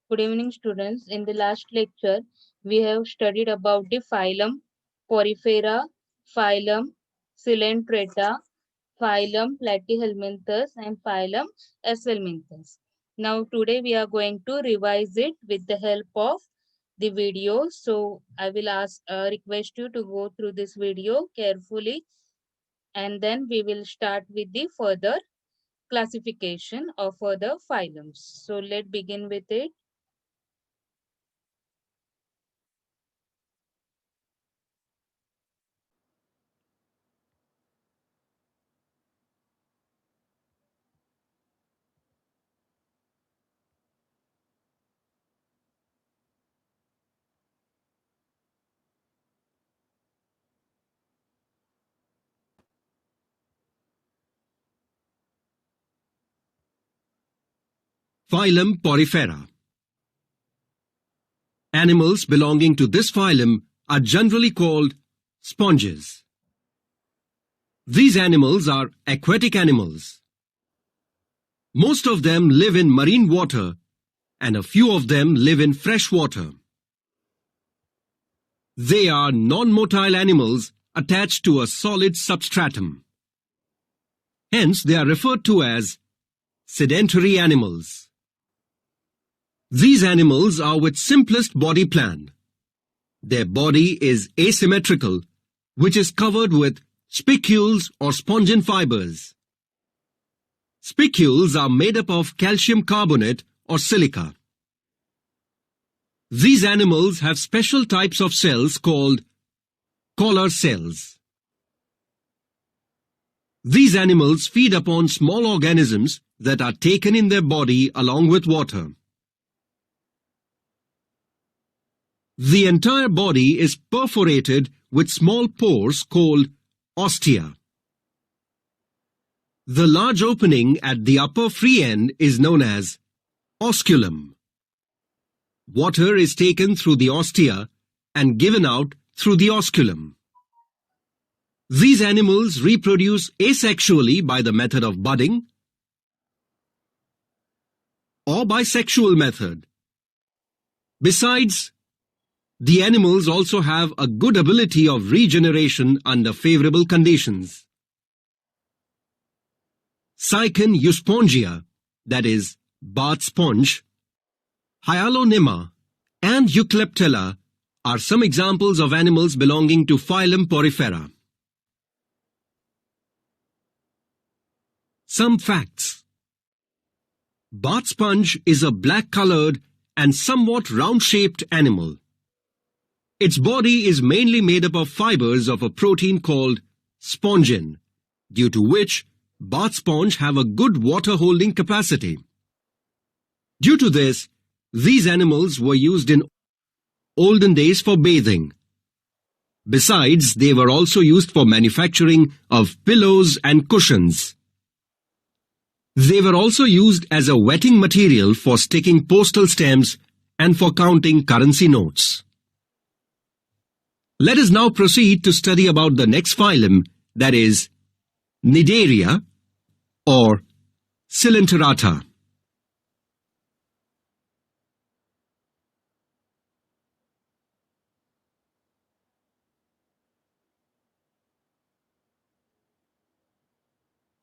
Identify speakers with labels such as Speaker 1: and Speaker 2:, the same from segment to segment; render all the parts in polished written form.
Speaker 1: Good evening, students. In the last lecture, we have studied about the phylum Porifera, phylum Coelenterata, phylum Platyhelminthes, and phylum Asphelminthes. Now, today we are going to revise it with the help of the video. So, I will request you to go through this video carefully, and then we will start with the further classification of other phylums. So, let's begin with it.
Speaker 2: Phylum Porifera. Animals belonging to this phylum are generally called sponges. These animals are aquatic animals. Most of them live in marine water, and a few of them live in fresh water. They are non-motile animals attached to a solid substratum. Hence, they are referred to as sedentary animals. These animals are with simplest body plan. Their body is asymmetrical, which is covered with spicules or spongin fibers. Spicules are made up of calcium carbonate or silica. These animals have special types of cells called collar cells. These animals feed upon small organisms that are taken in their body along with water. The entire body is perforated with small pores called ostia. The large opening at the upper free end is known as osculum. Water is taken through the ostia and given out through the osculum. These animals reproduce asexually by the method of budding or by sexual method. Besides, the animals also have a good ability of regeneration under favorable conditions. Cycon euspongia, that is, bath sponge, Hyalonema, and Eucalyptella are some examples of animals belonging to phylum Porifera. Some facts. Bath sponge is a black-colored and somewhat round-shaped animal. Its body is mainly made up of fibers of a protein called spongin, due to which bath sponge have a good water-holding capacity. Due to this, these animals were used in olden days for bathing. Besides, they were also used for manufacturing of pillows and cushions. They were also used as a wetting material for sticking postal stamps and for counting currency notes. Let us now proceed to study about the next phylum, that is, Cnidaria or Coelenterata.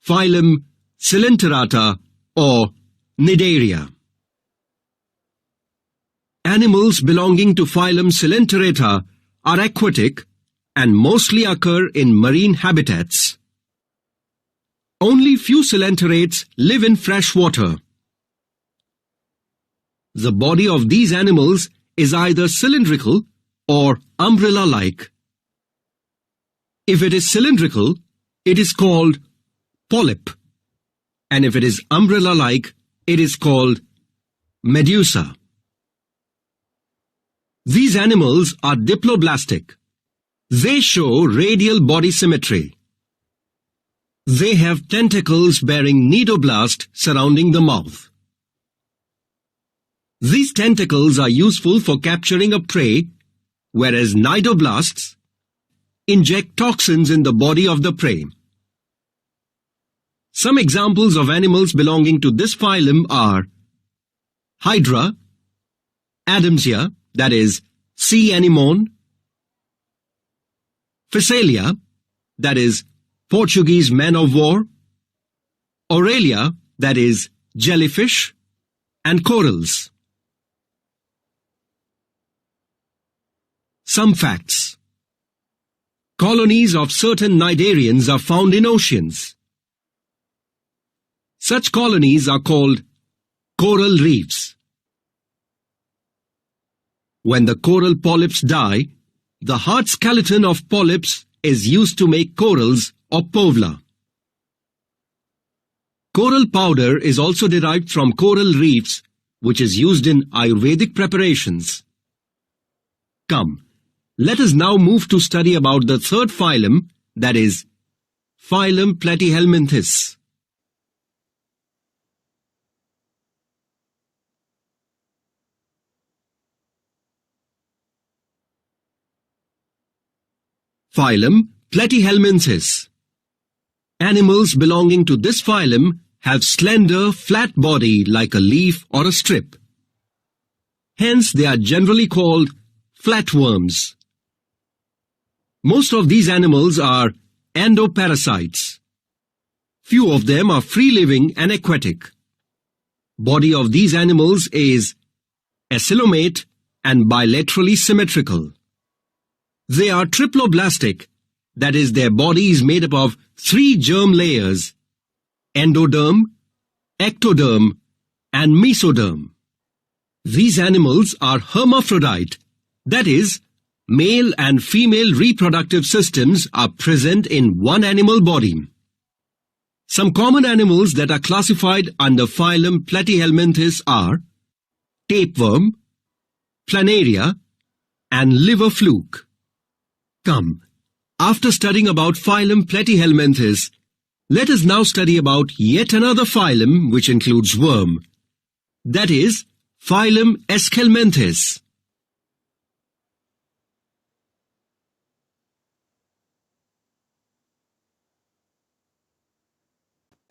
Speaker 2: Phylum Coelenterata or Cnidaria. Animals belonging to phylum Coelenterata are aquatic and mostly occur in marine habitats. Only few coelenterates live in fresh water. The body of these animals is either cylindrical or umbrella-like. If it is cylindrical, it is called polyp, and if it is umbrella-like, it is called medusa. These animals are diploblastic. They show radial body symmetry. They have tentacles bearing cnidoblast surrounding the mouth. These tentacles are useful for capturing a prey, whereas cnidoblasts inject toxins in the body of the prey. Some examples of animals belonging to this phylum are hydra, Adamsia, that is sea anemone. Physalia, that is Portuguese man of war. Aurelia, that is jellyfish. And corals. Some facts. Colonies of certain cnidarians are found in oceans. Such colonies are called coral reefs. When the coral polyps die, the hard skeleton of polyps is used to make corals or povla. Coral powder is also derived from coral reefs, which is used in Ayurvedic preparations. Come, let us now move to study about the third phylum, that is, phylum Platyhelminthes. Phylum Platyhelminthes. Animals belonging to this phylum have slender, flat body like a leaf or a strip. Hence, they are generally called flatworms. Most of these animals are endoparasites. Few of them are free-living and aquatic. Body of these animals is acylomate and bilaterally symmetrical. They are triploblastic, that is, their body is made up of 3 germ layers: endoderm, ectoderm, and mesoderm. These animals are hermaphrodite, that is, male and female reproductive systems are present in one animal body. Some common animals that are classified under phylum Platyhelminthes are tapeworm, planaria, and liver fluke. Come, after studying about phylum Platyhelminthes, let us now study about yet another phylum which includes worm, that is, phylum Aschelminthes.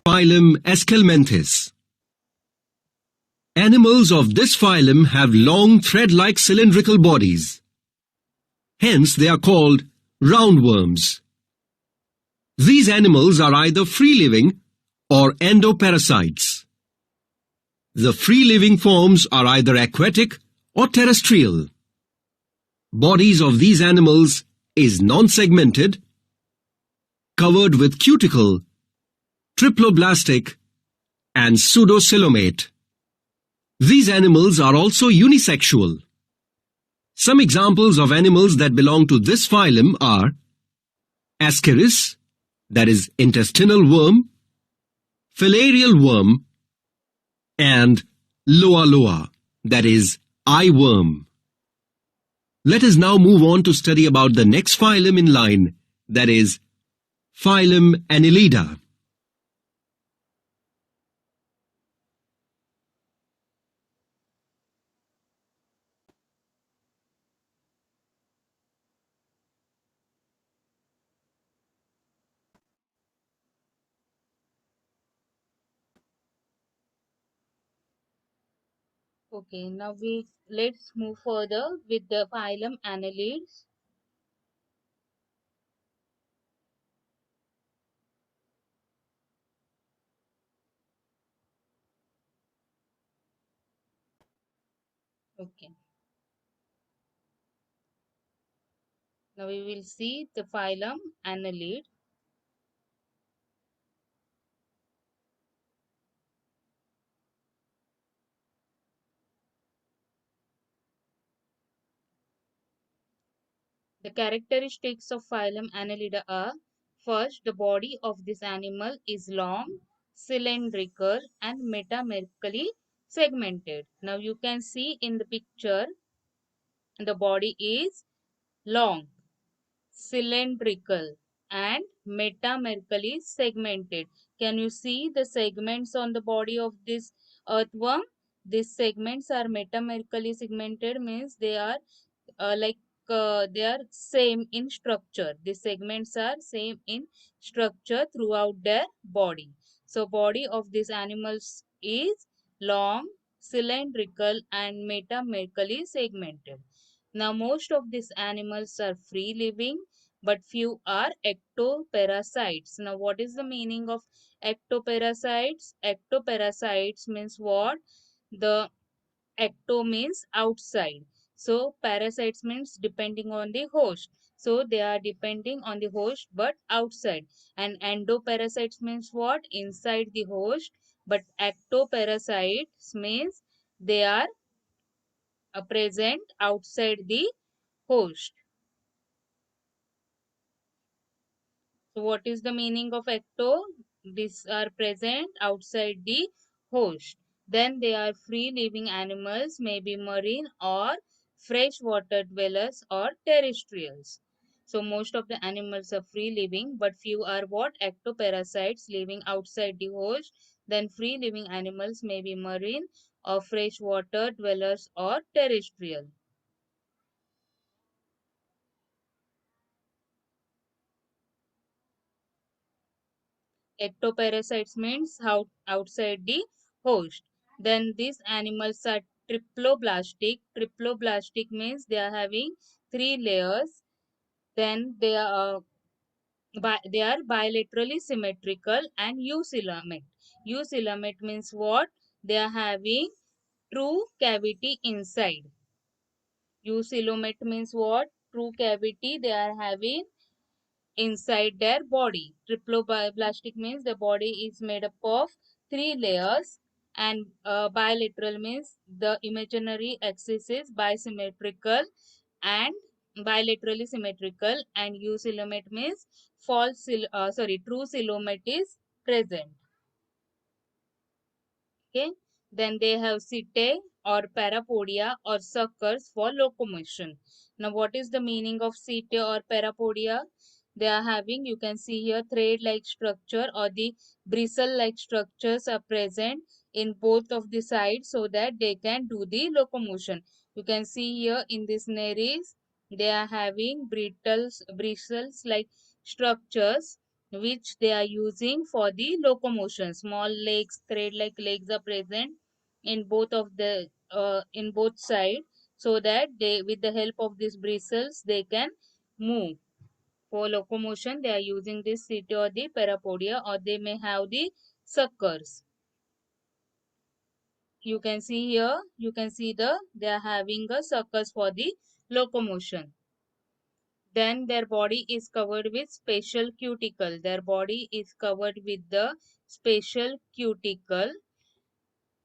Speaker 2: Phylum Aschelminthes. Animals of this phylum have long thread-like cylindrical bodies. Hence, they are called roundworms. These animals are either free-living or endoparasites. The free-living forms are either aquatic or terrestrial. Bodies of these animals is non-segmented, covered with cuticle, triploblastic, and pseudocylomate. These animals are also unisexual. Some examples of animals that belong to this phylum are Ascaris, that is intestinal worm, filarial worm, and Loa loa, that is eye worm. Let us now move on to study about the next phylum in line, that is phylum Annelida.
Speaker 1: Okay, now let's move further with the phylum Annelids. Okay, now we will see the phylum Annelid. The characteristics of phylum Annelida are: first, the body of this animal is long, cylindrical, and metamerically segmented. Now you can see in the picture, the body is long, cylindrical, and metamerically segmented. Can you see the segments on the body of this earthworm? These segments are metamerically segmented, means they are they are same in structure. The segments are same in structure throughout their body. So body of these animals is long, cylindrical, and metamerically segmented. Now, most of these animals are free living, but few are ectoparasites. Now, what is the meaning of ectoparasites? Ectoparasites means what? The ecto means outside. So, parasites means depending on the host. So, they are depending on the host but outside. And endoparasites means what? Inside the host. But ectoparasites means they are present outside the host. So, what is the meaning of ecto? These are present outside the host. Then they are free living animals, maybe marine or freshwater dwellers or terrestrials. So, most of the animals are free living, but few are what? Ectoparasites living outside the host. Then, free living animals may be marine or freshwater dwellers or terrestrial. Ectoparasites means outside the host. Then these animals are triploblastic. Triploblastic means they are having three layers. Then they are bilaterally symmetrical and eucoelomate. Eucoelomate means what? They are having true cavity inside. Eucoelomate means what? True cavity they are having inside their body. Triploblastic means the body is made up of three layers, and bilateral means the imaginary axis is bisymmetrical and bilaterally symmetrical, and eucoelomate means true coelomate is present. Okay. Then they have setae or parapodia or suckers for locomotion. Now, what is the meaning of setae or parapodia? They are having, you can see here, thread-like structure or the bristle-like structures are present in both of the sides so that they can do the locomotion. You can see here in this nares, they are having bristles-like structures which they are using for the locomotion. Small legs, thread-like legs are present in both of the in both sides, so that they, with the help of these bristles, they can move. For locomotion, they are using this setae or the parapodia, or they may have the suckers. You can see here, you can see they are having a suckers for the locomotion. Then their body is covered with special cuticle. Their body is covered with the special cuticle,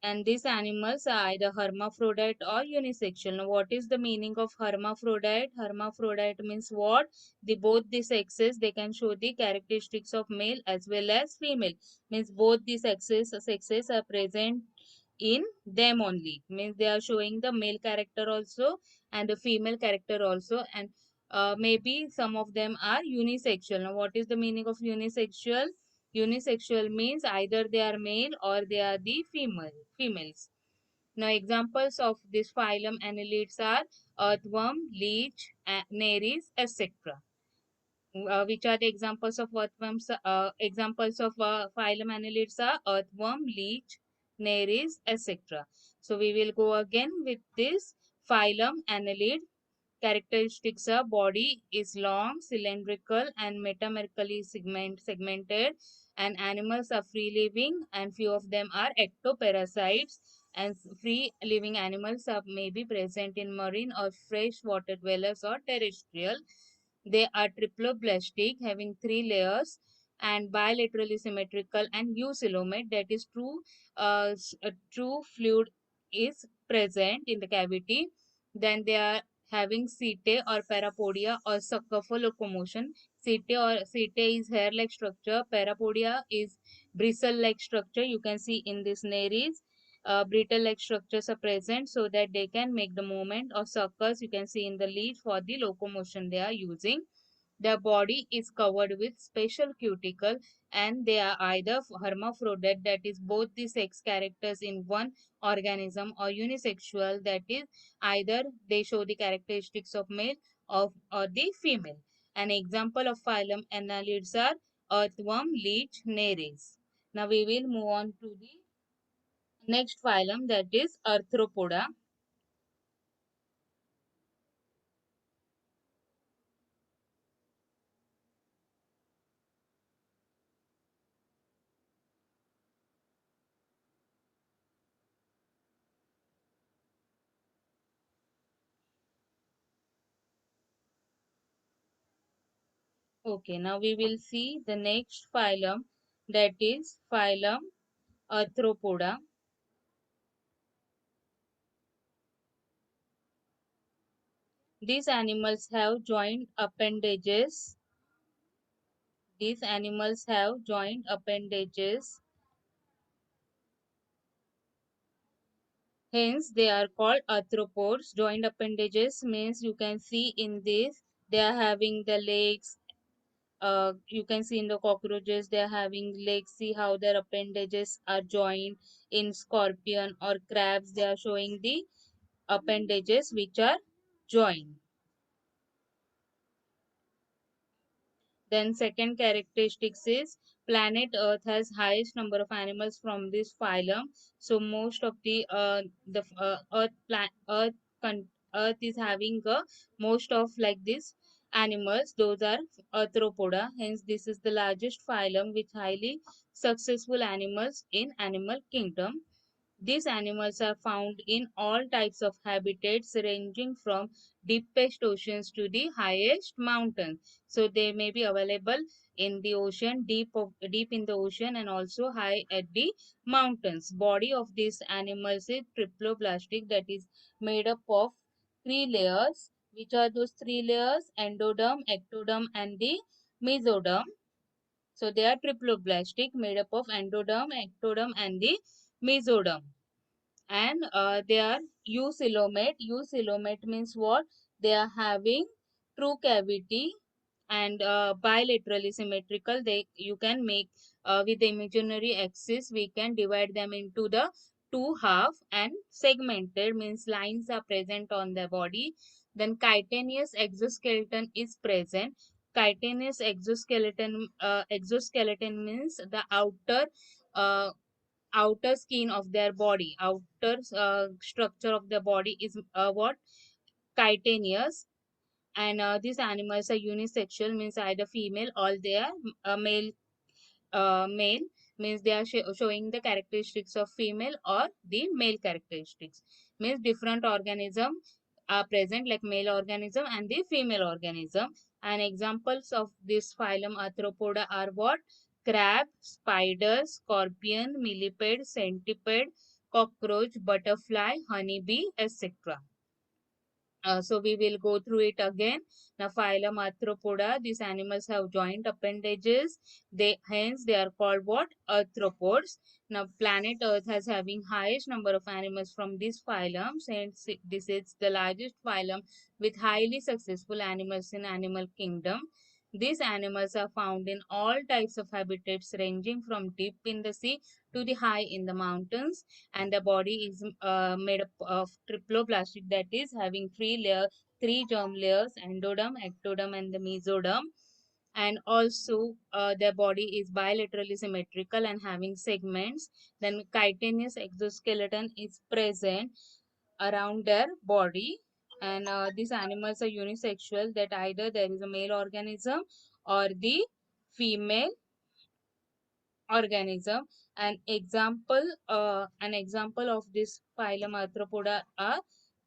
Speaker 1: and these animals are either hermaphrodite or unisexual. Now, what is the meaning of hermaphrodite? Hermaphrodite means what? The both the sexes they can show the characteristics of male as well as female. Means both the sexes are present in them only. Means they are showing the male character also and the female character also, and maybe some of them are unisexual. Now, what is the meaning of unisexual? Unisexual means either they are male or they are the females. Now, examples of this phylum annelids are earthworm, leech, nares, etc. Which are the examples of earthworms? Examples of phylum annelids are earthworm, leech, nares, etc. So we will go again with this phylum annelid. Characteristics are body is long, cylindrical, and metamerically segmented, and animals are free living, and few of them are ectoparasites, and free living animals are maybe present in marine or freshwater dwellers or terrestrial. They are triploblastic, having three layers, and bilaterally symmetrical and eucoelomate, that is true fluid is present in the cavity. Then they are having setae or parapodia or sucker for locomotion. Setae is hair-like structure. Parapodia is bristle-like structure. You can see in this nares, brittle-like structures are present so that they can make the movement, or suckers you can see in the lead for the locomotion they are using. Their body is covered with special cuticle, and they are either hermaphrodite, that is both the sex characters in one organism, or unisexual, that is either they show the characteristics of male or the female. An example of phylum annelids are earthworm, leech, nares. Now we will move on to the Next phylum, that is Arthropoda. Okay, now we will see the next phylum, that is phylum Arthropoda. These animals have joint appendages. These animals have joint appendages. Hence, they are called arthropods. Joint appendages means you can see in this, they are having the legs. You can see in the cockroaches, they are having legs. See how their appendages are joined. In scorpion or crabs, they are showing the appendages which are joined. Then second characteristics is planet Earth has highest number of animals from this phylum. So most of the Earth is having most of like this animals. Those are Arthropoda. Hence, this is the largest phylum with highly successful animals in animal kingdom. These animals are found in all types of habitats ranging from deepest oceans to the highest mountains. So they may be available in the ocean, deep in the ocean and also high at the mountains. Body of these animals is triploblastic, that is made up of three layers. Which are those three layers? Endoderm, ectoderm and the mesoderm. So they are triploblastic, made up of endoderm, ectoderm and the mesoderm. And they are eucoelomate. Eucoelomate means what? They are having true cavity and bilaterally symmetrical. They you can make with the imaginary axis, we can divide them into the two half, and segmented means lines are present on the body. Then chitinous exoskeleton is present. Chitinous exoskeleton means the uh, outer skin of their body, outer structure of the body is what? Chitinous. And these animals are unisexual, means either female or they are male, means they are showing the characteristics of female or the male characteristics. Means different organism are present, like male organism and the female organism. And examples of this phylum Arthropoda are what? Crab, spider, scorpion, millipede, centipede, cockroach, butterfly, honeybee, etc. So we will go through it again. Now phylum Arthropoda, these animals have joint appendages. They are called what? Arthropods. Now planet Earth has having highest number of animals from these phylums, and this is the largest phylum with highly successful animals in animal kingdom. These animals are found in all types of habitats ranging from deep in the sea to the high in the mountains, and the body is made up of triploblastic, that is having three germ layers: endoderm, ectoderm and the mesoderm. And also their body is bilaterally symmetrical and having segments. Then chitinous exoskeleton is present around their body. And these animals are unisexual, that either there is a male organism or the female organism. An example of this phylum Arthropoda are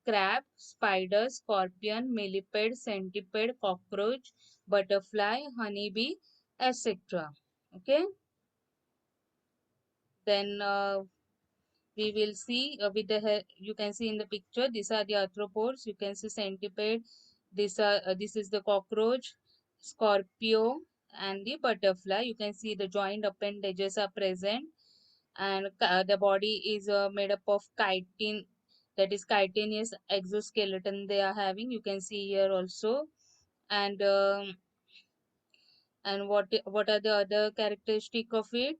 Speaker 1: crab, spider, scorpion, millipede, centipede, cockroach, butterfly, honeybee, etc. Okay. Then we will see with you can see in the picture, these are the arthropods. You can see centipede. This is the cockroach, scorpio and the butterfly. You can see the joint appendages are present, and the body is made up of chitin, that is chitinous exoskeleton they are having. You can see here also. And what are the other characteristic of it?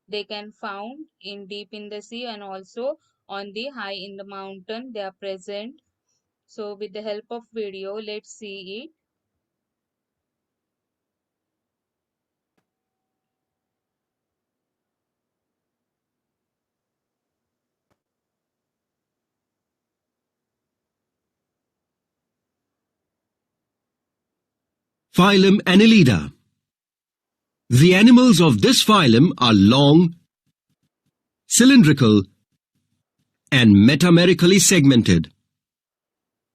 Speaker 1: They can found in deep in the sea and also on the high in the mountain they are present. So with the help of video, let's see it.
Speaker 2: phylum Annelida. The animals of this phylum are long, cylindrical, and metamerically segmented.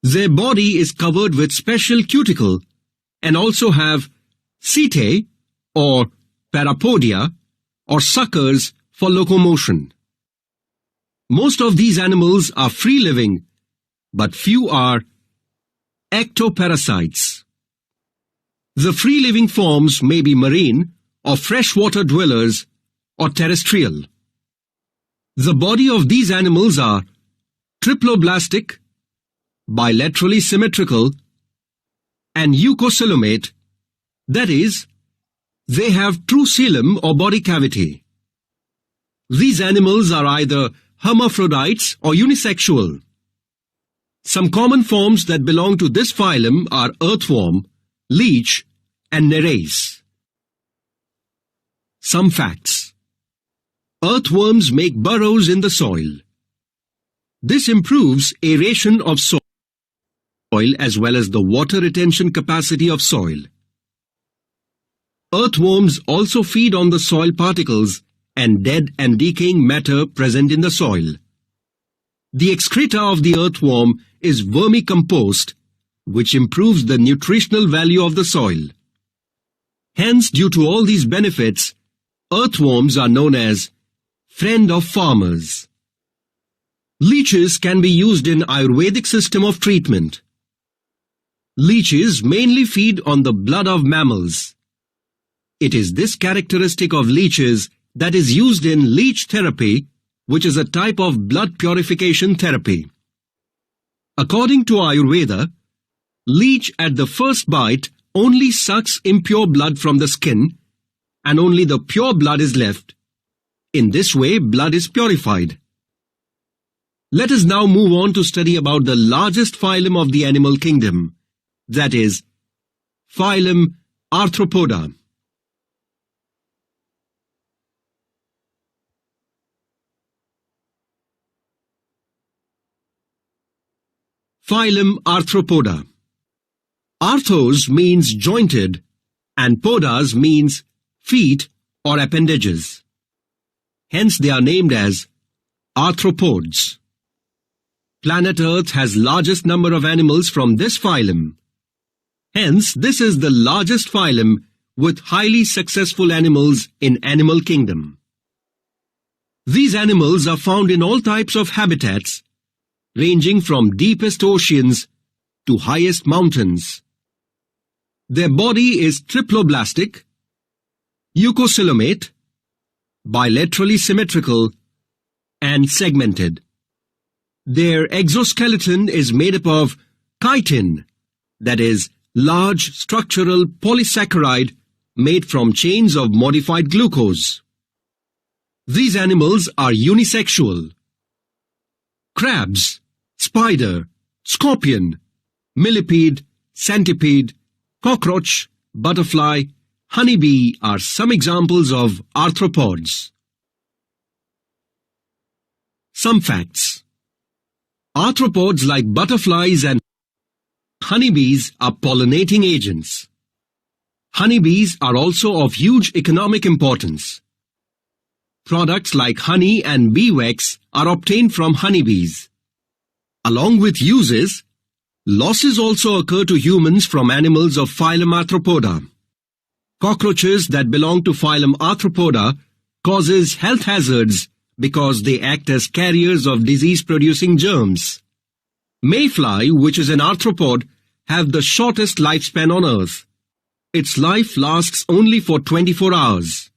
Speaker 2: Their body is covered with special cuticle and also have setae or parapodia or suckers for locomotion. Most of these animals are free-living, but few are ectoparasites. The free-living forms may be marine or freshwater dwellers or terrestrial. The body of these animals are triploblastic, bilaterally symmetrical, and eucocylomate, that is, they have true coelom or body cavity. These animals are either hermaphrodites or unisexual. Some common forms that belong to this phylum are earthworm, leech, and nereis. Some facts. Earthworms make burrows in the soil. This improves aeration of soil as well as the water retention capacity of soil. Earthworms also feed on the soil particles and dead and decaying matter present in the soil. The excreta of the earthworm is vermicompost, which improves the nutritional value of the soil. Hence, due to all these benefits, earthworms are known as friend of farmers. Leeches can be used in Ayurvedic system of treatment. Leeches mainly feed on the blood of mammals. It is this characteristic of leeches that is used in leech therapy, which is a type of blood purification therapy. According to Ayurveda, leech at the first bite only sucks impure blood from the skin and only the pure blood is left. In this way, blood is purified. Let us now move on to study about the largest phylum of the animal kingdom, that is, phylum Arthropoda. Phylum Arthropoda. Arthros means jointed and podas means feet or appendages. Hence they are named as arthropods. Planet Earth has largest number of animals from this phylum. Hence this is the largest phylum with highly successful animals in animal kingdom. These animals are found in all types of habitats, ranging from deepest oceans to highest mountains. Their body is triploblastic, eucocylomate, bilaterally symmetrical, and segmented. Their exoskeleton is made up of chitin, that is, large structural polysaccharide made from chains of modified glucose. These animals are unisexual. Crabs, spider, scorpion, millipede, centipede, cockroach, butterfly, honeybee are some examples of arthropods. Some facts. Arthropods like butterflies and honeybees are pollinating agents. Honeybees are also of huge economic importance. Products like honey and bee wax are obtained from honeybees. Along with uses, losses also occur to humans from animals of phylum Arthropoda. Cockroaches that belong to phylum Arthropoda causes health hazards because they act as carriers of disease-producing germs. Mayfly, which is an arthropod, have the shortest lifespan on Earth. Its life lasts only for 24 hours.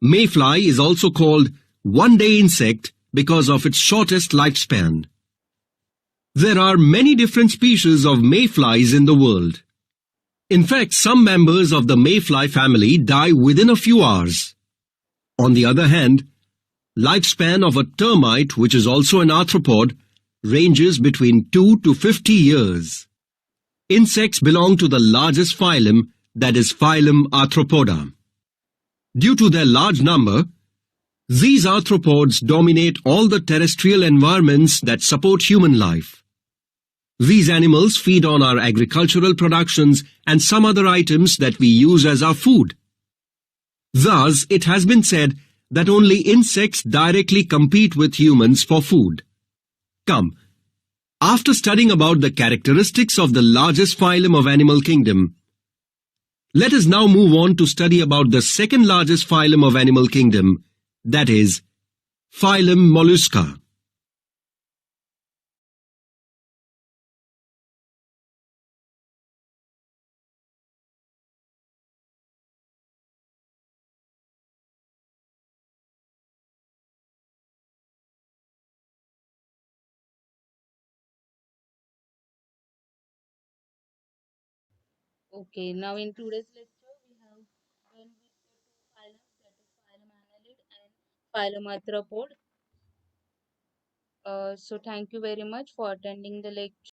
Speaker 2: Mayfly is also called one-day insect because of its shortest lifespan. There are many different species of mayflies in the world. In fact, some members of the mayfly family die within a few hours. On the other hand, lifespan of a termite, which is also an arthropod, ranges between 2 to 50 years. Insects belong to the largest phylum, that is phylum Arthropoda. Due to their large number, these arthropods dominate all the terrestrial environments that support human life. These animals feed on our agricultural productions and some other items that we use as our food. Thus, it has been said that only insects directly compete with humans for food. Come, after studying about the characteristics of the largest phylum of animal kingdom, let us now move on to study about the second largest phylum of animal kingdom, that is, phylum Mollusca.
Speaker 1: Okay, now in today's lecture, we have done with the two phylums, that is phylum Annelid and phylum Arthropod. So thank you very much for attending the lecture.